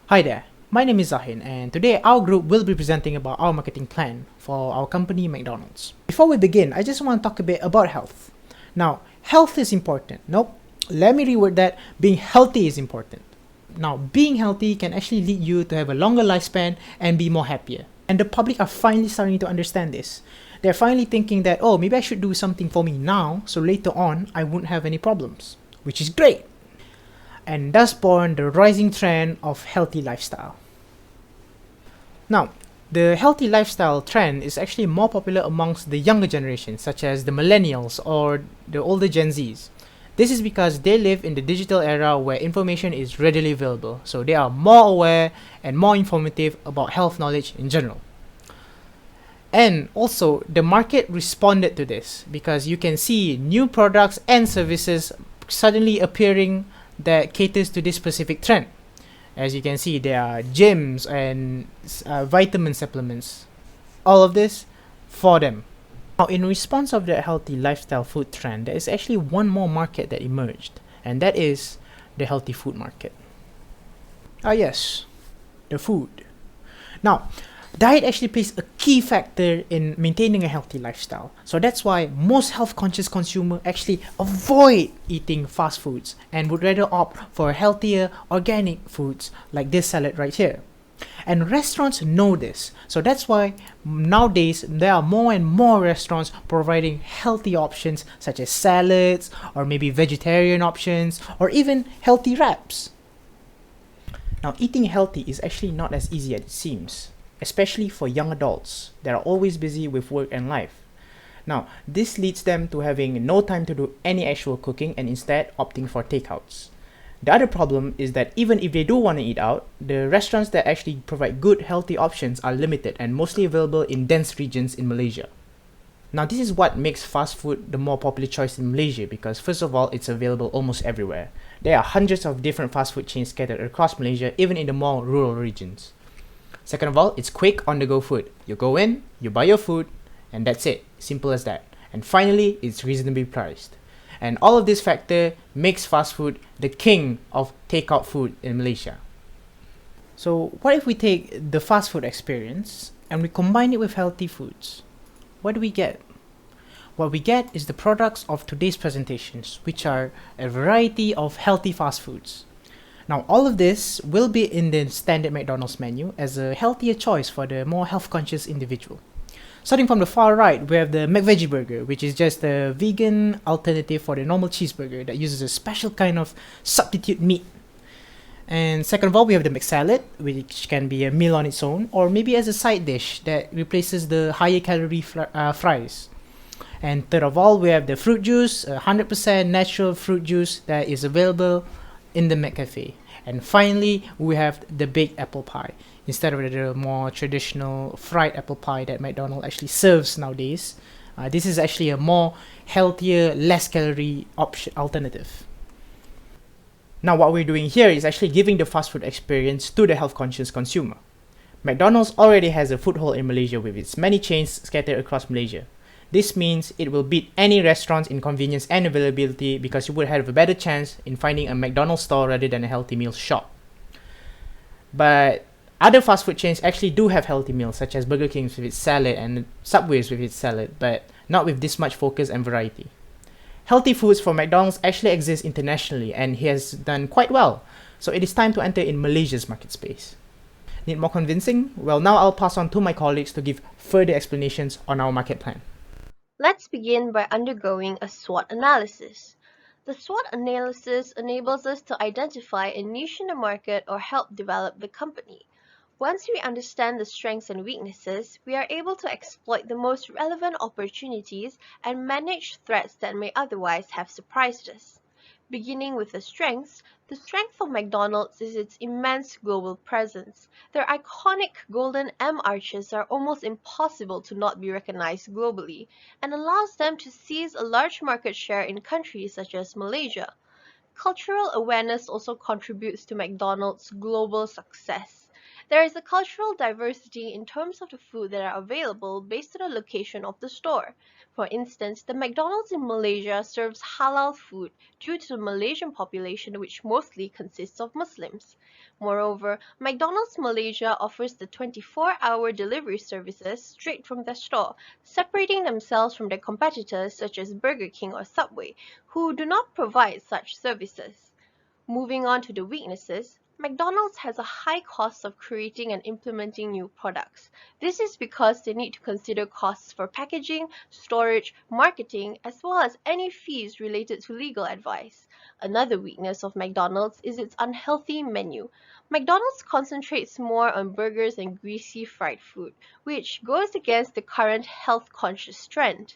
Hi there, my name is Zahaen and today our group will be presenting about our marketing plan for our company McDonald's. Before we begin, I just want to talk a bit about health. Now, health is important. Nope, let me reword that. Being healthy is important. Now, being healthy can actually lead you to have a longer lifespan and be more happier. And the public are finally starting to understand this. They're finally thinking that, oh, maybe I should do something for me now so later on I won't have any problems, which is great. And thus born the rising trend of healthy lifestyle. Now, the healthy lifestyle trend is actually more popular amongst the younger generations, such as the millennials or the older Gen Zs. This is because they live in the digital era where information is readily available, so they are more aware and more informative about health knowledge in general. And also, the market responded to this because you can see new products and services suddenly appearing that caters to this specific trend. As you can see, there are gyms and vitamin supplements. All of this for them. Now, in response of the healthy lifestyle food trend, there is actually one more market that emerged, and that is the healthy food market. Ah yes, the food. Now, diet actually plays a key factor in maintaining a healthy lifestyle. So that's why most health-conscious consumers actually avoid eating fast foods and would rather opt for healthier organic foods like this salad right here. And restaurants know this. So that's why nowadays there are more and more restaurants providing healthy options such as salads or maybe vegetarian options or even healthy wraps. Now, eating healthy is actually not as easy as it seems, especially for young adults that are always busy with work and life. Now, this leads them to having no time to do any actual cooking and instead opting for takeouts. The other problem is that even if they do want to eat out, the restaurants that actually provide good healthy options are limited and mostly available in dense regions in Malaysia. Now, this is what makes fast food the more popular choice in Malaysia because first of all, it's available almost everywhere. There are hundreds of different fast food chains scattered across Malaysia, even in the more rural regions. Second of all, it's quick on-the-go food. You go in, you buy your food, and that's it. Simple as that. And finally, it's reasonably priced. And all of this factor makes fast food the king of takeout food in Malaysia. So what if we take the fast food experience and we combine it with healthy foods? What do we get? What we get is the products of today's presentations, which are a variety of healthy fast foods. Now, all of this will be in the standard McDonald's menu as a healthier choice for the more health-conscious individual. Starting from the far right, we have the McVeggie Burger, which is just a vegan alternative for the normal cheeseburger that uses a special kind of substitute meat. And second of all, we have the McSalad, which can be a meal on its own, or maybe as a side dish that replaces the higher calorie fries. And third of all, we have the fruit juice, 100% natural fruit juice that is available in the McCafe. And finally, we have the baked apple pie instead of the more traditional fried apple pie that McDonald's actually serves nowadays. This is actually a more healthier, less calorie alternative. Now, what we're doing here is actually giving the fast food experience to the health-conscious consumer. McDonald's already has a foothold in Malaysia with its many chains scattered across Malaysia. This means it will beat any restaurants in convenience and availability because you would have a better chance in finding a McDonald's store rather than a healthy meal shop. But other fast food chains actually do have healthy meals such as Burger King with its salad and Subway's with its salad, but not with this much focus and variety. Healthy foods from McDonald's actually exist internationally and he has done quite well, so it is time to enter in Malaysia's market space. Need more convincing? Well, now I'll pass on to my colleagues to give further explanations on our market plan. Let's begin by undergoing a SWOT analysis. The SWOT analysis enables us to identify a niche in the market or help develop the company. Once we understand the strengths and weaknesses, we are able to exploit the most relevant opportunities and manage threats that may otherwise have surprised us. Beginning with the strength of McDonald's is its immense global presence. Their iconic golden M arches are almost impossible to not be recognized globally, and allows them to seize a large market share in countries such as Malaysia. Cultural awareness also contributes to McDonald's global success. There is a cultural diversity in terms of the food that are available based on the location of the store. For instance, the McDonald's in Malaysia serves halal food due to the Malaysian population, which mostly consists of Muslims. Moreover, McDonald's Malaysia offers the 24-hour delivery services straight from their store, separating themselves from their competitors such as Burger King or Subway, who do not provide such services. Moving on to the weaknesses, McDonald's has a high cost of creating and implementing new products. This is because they need to consider costs for packaging, storage, marketing, as well as any fees related to legal advice. Another weakness of McDonald's is its unhealthy menu. McDonald's concentrates more on burgers and greasy fried food, which goes against the current health-conscious trend.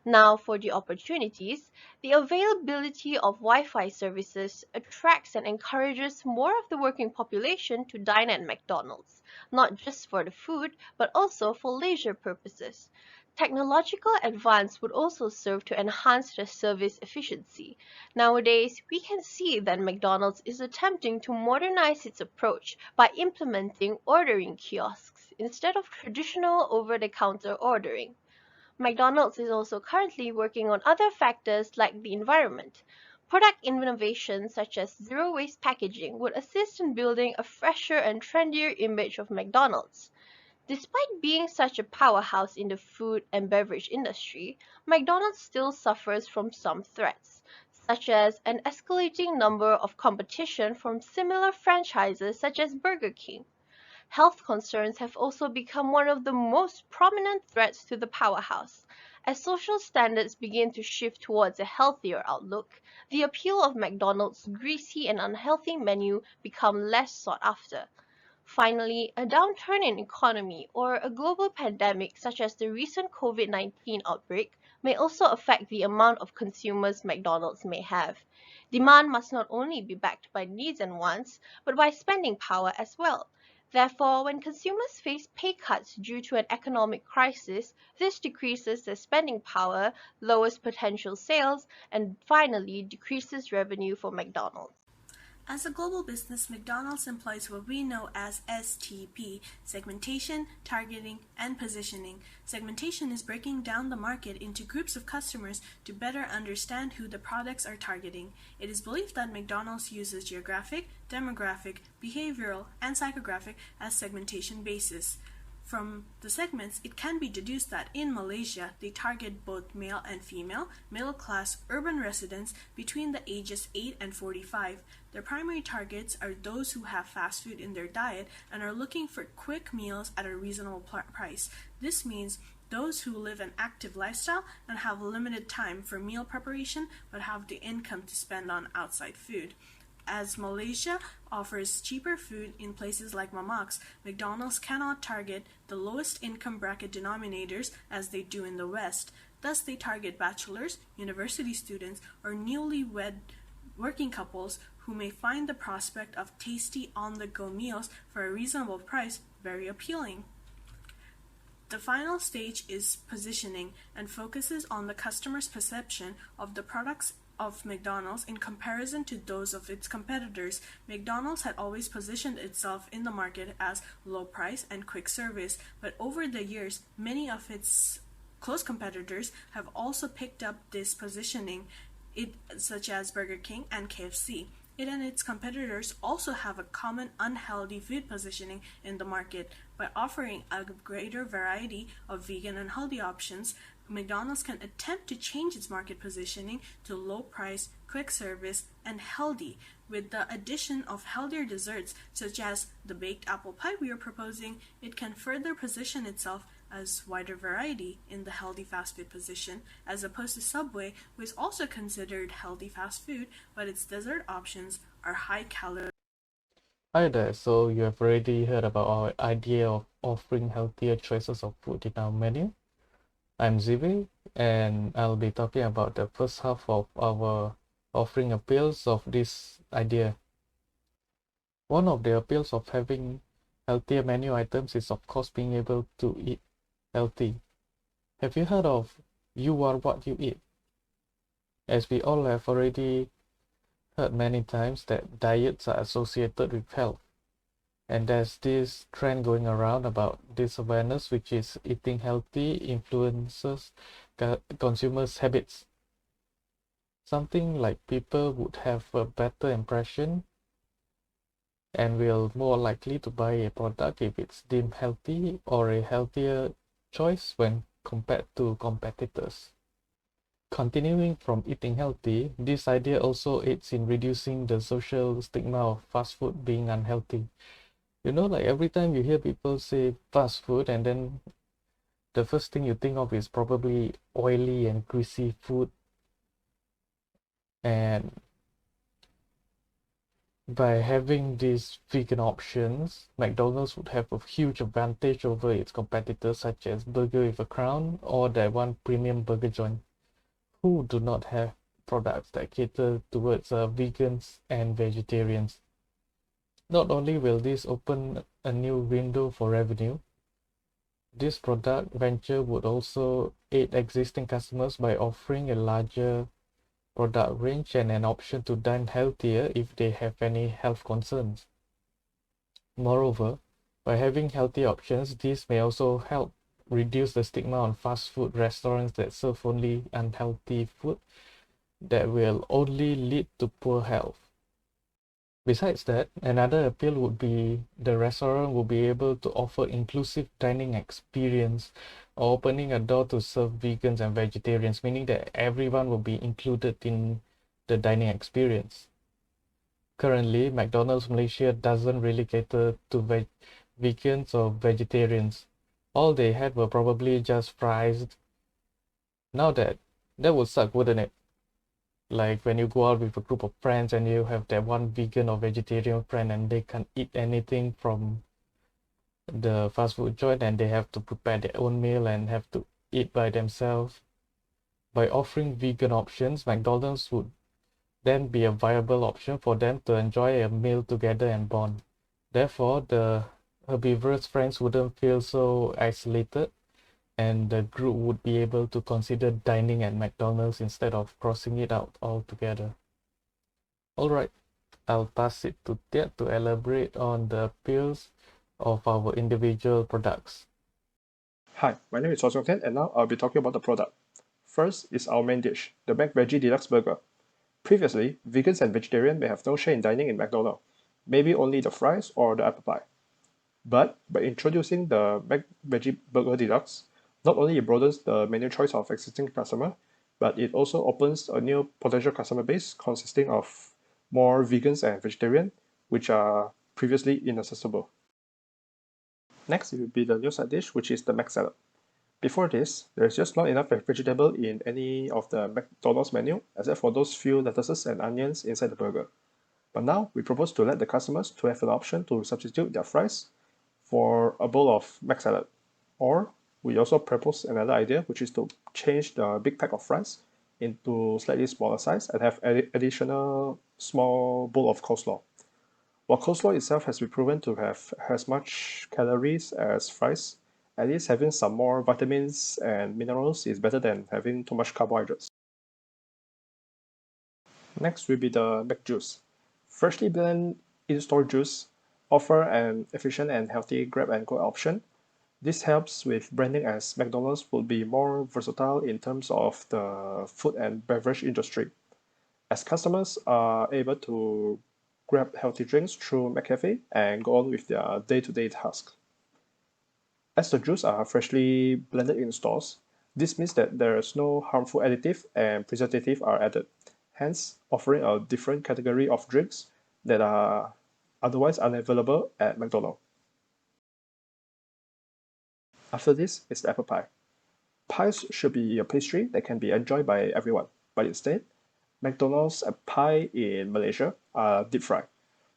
Now, for the opportunities, the availability of Wi-Fi services attracts and encourages more of the working population to dine at McDonald's, not just for the food, but also for leisure purposes. Technological advance would also serve to enhance the service efficiency. Nowadays, we can see that McDonald's is attempting to modernize its approach by implementing ordering kiosks instead of traditional over-the-counter ordering. McDonald's is also currently working on other factors like the environment. Product innovations such as zero-waste packaging would assist in building a fresher and trendier image of McDonald's. Despite being such a powerhouse in the food and beverage industry, McDonald's still suffers from some threats, such as an escalating number of competition from similar franchises such as Burger King. Health concerns have also become one of the most prominent threats to the powerhouse. As social standards begin to shift towards a healthier outlook, the appeal of McDonald's greasy and unhealthy menu become less sought after. Finally, a downturn in economy or a global pandemic such as the recent COVID-19 outbreak may also affect the amount of consumers McDonald's may have. Demand must not only be backed by needs and wants, but by spending power as well. Therefore, when consumers face pay cuts due to an economic crisis, this decreases their spending power, lowers potential sales, and finally decreases revenue for McDonald's. As a global business, McDonald's employs what we know as STP, segmentation, targeting, and positioning. Segmentation is breaking down the market into groups of customers to better understand who the products are targeting. It is believed that McDonald's uses geographic, demographic, behavioral, and psychographic as segmentation basis. From the segments, it can be deduced that in Malaysia, they target both male and female, middle-class, urban residents between the ages 8 and 45. Their primary targets are those who have fast food in their diet and are looking for quick meals at a reasonable price. This means those who live an active lifestyle and have limited time for meal preparation but have the income to spend on outside food. As Malaysia offers cheaper food in places like Mamak's, McDonald's cannot target the lowest income bracket denominators as they do in the West. Thus, they target bachelors, university students, or newlywed working couples who may find the prospect of tasty on-the-go meals for a reasonable price very appealing. The final stage is positioning and focuses on the customer's perception of the products of McDonald's in comparison to those of its competitors. McDonald's had always positioned itself in the market as low price and quick service, but over the years, many of its close competitors have also picked up this positioning, such as Burger King and KFC. It and its competitors also have a common unhealthy food positioning in the market. By offering a greater variety of vegan and healthy options, McDonald's can attempt to change its market positioning to low price, quick service, and healthy. With the addition of healthier desserts such as the baked apple pie we are proposing, it can further position itself as wider variety in the healthy fast food position, as opposed to Subway, who is also considered healthy fast food, but its dessert options are high calorie. Hi there, so you have already heard about our idea of offering healthier choices of food in our menu. I'm Zhi Wei, and I'll be talking about the first half of our offering appeals of this idea. One of the appeals of having healthier menu items is of course being able to eat healthy. Have you heard of "you are what you eat"? As we all have already heard many times that diets are associated with health. And there's this trend going around about this awareness, which is eating healthy influences consumers' habits. Something like people would have a better impression and will more likely to buy a product if it's deemed healthy or a healthier choice when compared to competitors. Continuing from eating healthy, this idea also aids in reducing the social stigma of fast food being unhealthy. You know, like every time you hear people say fast food, and then the first thing you think of is probably oily and greasy food. And by having these vegan options, McDonald's would have a huge advantage over its competitors such as Burger with a Crown or that one premium burger joint, who do not have products that cater towards vegans and vegetarians. Not only will this open a new window for revenue, this product venture would also aid existing customers by offering a larger product range and an option to dine healthier if they have any health concerns. Moreover, by having healthy options, this may also help reduce the stigma on fast food restaurants that serve only unhealthy food that will only lead to poor health. Besides that, another appeal would be the restaurant will be able to offer inclusive dining experience, opening a door to serve vegans and vegetarians, meaning that everyone will be included in the dining experience. Currently, McDonald's Malaysia doesn't really cater to vegans or vegetarians. All they had were probably just fries. Now that would suck, wouldn't it? Like when you go out with a group of friends and you have that one vegan or vegetarian friend and they can't eat anything from the fast food joint and they have to prepare their own meal and have to eat by themselves. By offering vegan options, McDonald's would then be a viable option for them to enjoy a meal together and bond. Therefore, the herbivorous friends wouldn't feel so isolated, and the group would be able to consider dining at McDonald's instead of crossing it out altogether. Alright, I'll pass it to Tiat to elaborate on the appeals of our individual products. Hi, my name is Seong and now I'll be talking about the product. First is our main dish, the Mac Veggie Deluxe Burger. Previously, vegans and vegetarians may have no share in dining in McDonald's, maybe only the fries or the apple pie. But by introducing the Mac Veggie Burger Deluxe, not only it broadens the menu choice of existing customer, but it also opens a new potential customer base consisting of more vegans and vegetarians, which are previously inaccessible. Next, it will be the new side dish, which is the Mac Salad. Before this, there's just not enough vegetable in any of the McDonald's menu, except for those few lettuces and onions inside the burger. But now, we propose to let the customers to have an option to substitute their fries for a bowl of Mac Salad. Or, we also propose another idea, which is to change the big pack of fries into slightly smaller size and have additional small bowl of coleslaw. While coleslaw itself has been proven to have as much calories as fries, at least having some more vitamins and minerals is better than having too much carbohydrates. Next will be the Mac Juice. Freshly blended in-store juice offer an efficient and healthy grab-and-go option. This helps with branding as McDonald's will be more versatile in terms of the food and beverage industry, as customers are able to grab healthy drinks through McCafe and go on with their day-to-day tasks. As the juice are freshly blended in stores, this means that there is no harmful additive and preservative are added, hence offering a different category of drinks that are otherwise unavailable at McDonald's. After this is the apple pie. Pies should be a pastry that can be enjoyed by everyone, but instead, McDonald's pie in Malaysia are deep fried,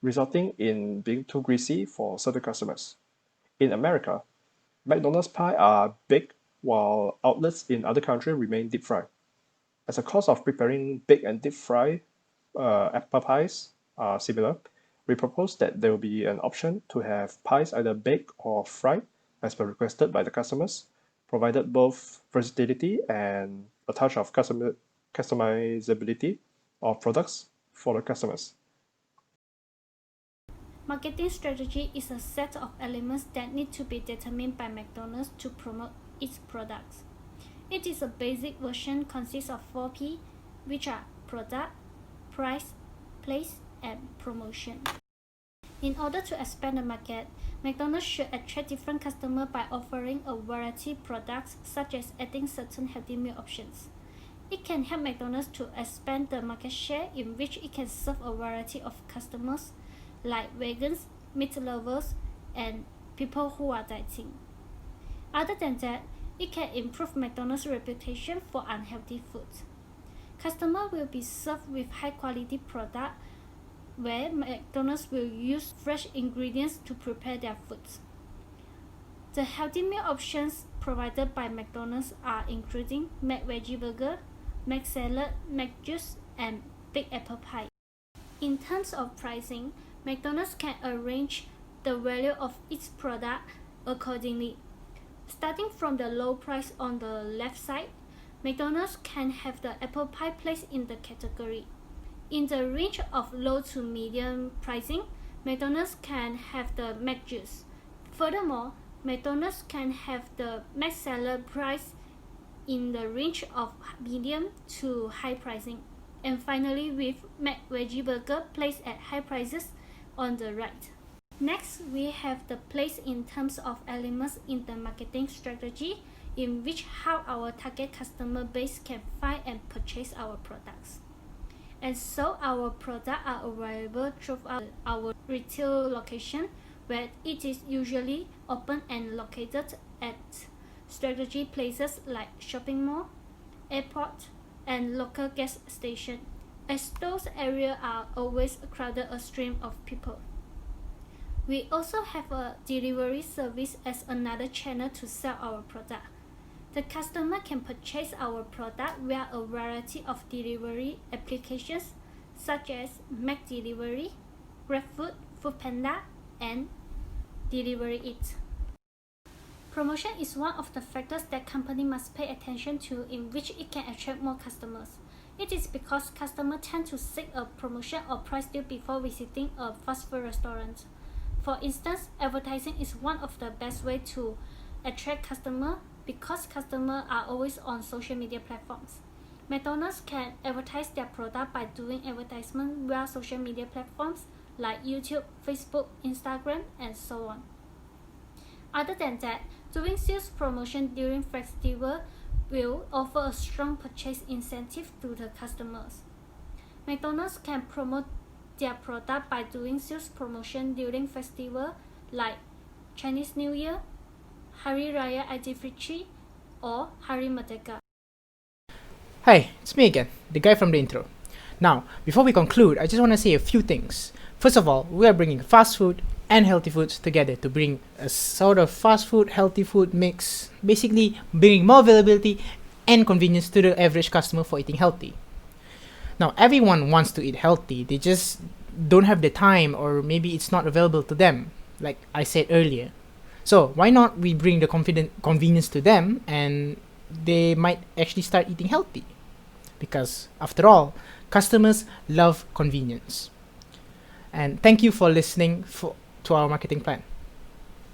resulting in being too greasy for certain customers. In America, McDonald's pie are baked while outlets in other countries remain deep fried. As the cost of preparing baked and deep fried apple pies are similar, we propose that there will be an option to have pies either baked or fried as per requested by the customers, provided both versatility and a touch of customizability of products for the customers. Marketing strategy is a set of elements that need to be determined by McDonald's to promote its products. It is a basic version consists of 4 P, which are product, price, place, and promotion. In order to expand the market, McDonald's should attract different customers by offering a variety of products such as adding certain healthy meal options. It can help McDonald's to expand the market share in which it can serve a variety of customers like vegans, meat lovers, and people who are dieting. Other than that, it can improve McDonald's reputation for unhealthy foods. Customers will be served with high-quality products where McDonald's will use fresh ingredients to prepare their foods. The healthy meal options provided by McDonald's are including Mac Veggie Burger, Mac Salad, Mac Juice, and Big Apple Pie. In terms of pricing, McDonald's can arrange the value of each product accordingly. Starting from the low price on the left side, McDonald's can have the apple pie placed in the category. In the range of low to medium pricing, McDonald's can have the Mac Juice. Furthermore, McDonald's can have the Mac Salad price in the range of medium to high pricing. And finally, with Mac Veggie Burger placed at high prices on the right. Next, we have the place in terms of elements in the marketing strategy in which how our target customer base can find and purchase our products. And so our products are available throughout our retail location where it is usually open and located at strategy places like shopping mall, airport, and local gas station, as those areas are always crowded a stream of people. We also have a delivery service as another channel to sell our product. The customer can purchase our product via a variety of delivery applications such as Mac Delivery, GrabFood, Foodpanda, and Delivery It. Promotion is one of the factors that company must pay attention to in which it can attract more customers. It is because customers tend to seek a promotion or price deal before visiting a fast food restaurant. For instance, advertising is one of the best ways to attract customers because customers are always on social media platforms. McDonald's can advertise their product by doing advertisement via social media platforms like YouTube, Facebook, Instagram, and so on. Other than that, doing sales promotion during festival will offer a strong purchase incentive to the customers. McDonald's can promote their product by doing sales promotion during festival like Chinese New Year, Hari Raya Aidilfitri, or Hari Merdeka. Hi, it's me again, the guy from the intro. Now, before we conclude, I just want to say a few things. First of all, we are bringing fast food and healthy foods together to bring a sort of fast food, healthy food mix, basically bringing more availability and convenience to the average customer for eating healthy. Now, everyone wants to eat healthy, they just don't have the time or maybe it's not available to them, like I said earlier. So why not we bring the convenience to them and they might actually start eating healthy? Because after all, customers love convenience. And thank you for listening to our marketing plan.